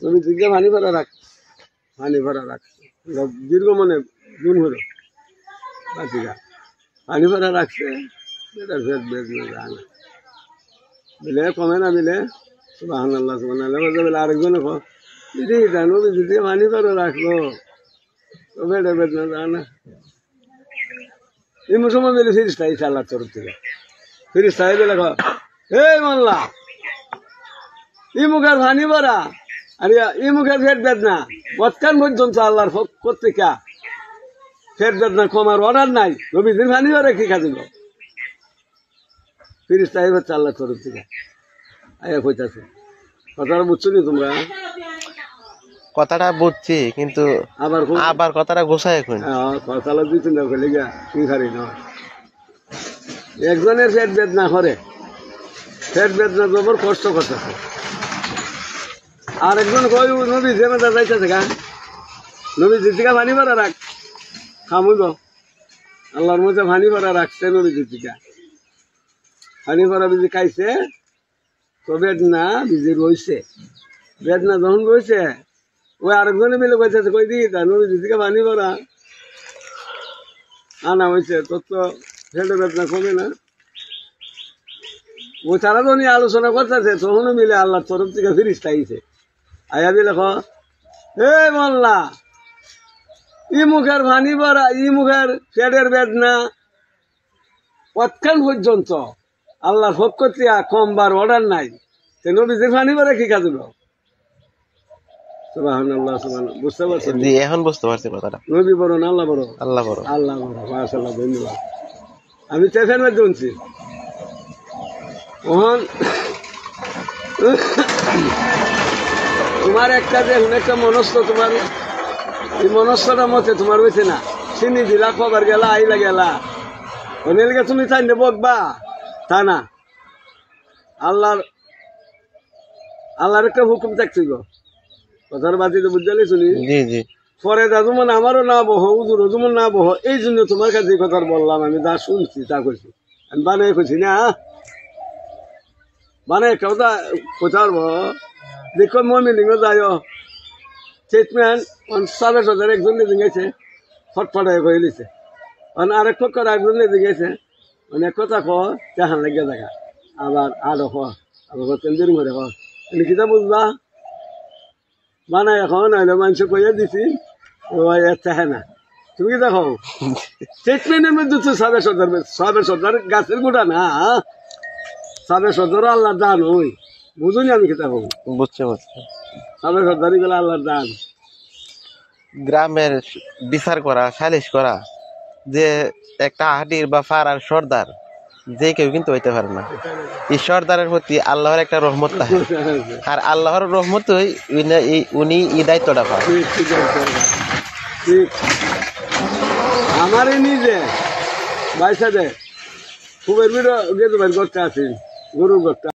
তুমি দিকে পানি ভরা রাখ দীর্ঘ মনে গুণ হলো বাতিরা পানি ভরা রাখছে এটা ভেদ ভেদ না যায় না মিলে কমে না মিলে সুবহানাল্লাহ সুবহানাল্লাহ বলে আরেকজনে কো দিদি জানো দিদি পানি ভরা রাখলো তো ভেদ ভেদ না যায় না এই সময় মিলে ফিরিস্তা এই আল্লাহর তরফ থেকে ফিরিস্তা বলে কো এই মোল্লা ই মুখের পানি ভরা আরে ই মুখের ভেদ ভেদ না কতক্ষণ পর্যন্ত আল্লাহর কর্তৃকা ফের বেদনা কমার অর্ডার নাই নবীদের পানি ভরা কি খাদিল ফিরিস্তা এবার আল্লাহর তরফ থেকে আয়া কইতাছে কথাটা বুঝছো নি তোমরা কথাটা বুঝছি কিন্তু আবার কথাটা গোছায় কই কথাটা দুই তিনটা কইলে গা তুই খারি না একজনের পেট বেদনা করে পেট বেদনা জবর কষ্ট করতেছে আর একজন কই নবী যে মেদা যাইতেছে গা নবী জিতিকা পানি ভরা রাখ খামুইব আল্লাহর মধ্যে পানি ভরা রাখছে নবী জিতিকা পানি ভরা বিজি খাইছে তো বেদনা বিজি রয়েছে বেদনা যখন রয়েছে ওই আরেকজনে মিলে কইতেছে কই দি তা নবী জিতিকা পানি ভরা আনা হয়েছে তোর তো ফেলে বেদনা কমে না ও তারা তো নিয়ে আলোচনা করতেছে তখনও মিলে আল্লাহর তরফ থেকে ফিরিস্তা আইছে আয়া দিলে ক হে মোল্লা ই মুখের পানি ভরা ই মুখের পেটের বেদনা কতক্ষণ পর্যন্ত আল্লাহর পক্ষ থেকে কমবার অর্ডার নাই সে নবীদের পানি ভরা কি কাজ সুবহানাল্লাহ সুবহানাল্লাহ বুঝতে পারছেন এখন বুঝতে পারছি কথাটা নবী বড় না আল্লাহ বড় আল্লাহ বড় মাশাআল্লাহ ধন্যবাদ আমি চেফের মধ্যে শুনছি ওহন তোমার একটা যে একটা মনস্থ তোমার এই মনস্থটা মতে তোমার হয়েছে না চিনি দিলা খবর গেলা আইলা গেলা অনেকে তুমি তাই বকবা তা না আল্লাহর একটা হুকুম থাকছিল কথার বাতিতে বুঝতে শুনি পরে দাদুমন আমারও না বহ উজুর যেমন না বহ এই জন্য তোমার কাছে কথা বললাম আমি যা শুনছি তা করছি আমি বানিয়ে করছি না মানে কথা কোথার দেখো মমিনিংও যায় ট্রিটমেন্ট 7,000 একজনে দিয়েছে ফটফটায় হয়ে লিছে আরেক পক্ষের একজনে দিয়েছে অনেক কথা কেহান লাগিয়ে দেখা আবার আরো আবার তেন্দির ঘরে কিতা বুঝবা মানে এখন হইলে মানুষ কইয়া দিছি চাহে না তুমি কি দেখো ট্রিটমেন্টের মধ্যে তো 7,000 গাছের গোটা না 7,000 আল্লাহর দান ওই বুঝুনি আমি কিতা কব বুঝছি 7,000 গুলো আল্লাহর দান গ্রামের বিচার করা সালিশ করা যে একটা হাটির বা ফারার সর্দার যে কেউ কিন্তু হইতে পারে না এই সর্দারের প্রতি আল্লাহর একটা রহমত থাকে আর আল্লাহর রহমতই উনি এই দায়িত্বটা পায় আমারই নিজে বাইসা দে খুবের বিরো গেছে করতে আছি গরুর করতে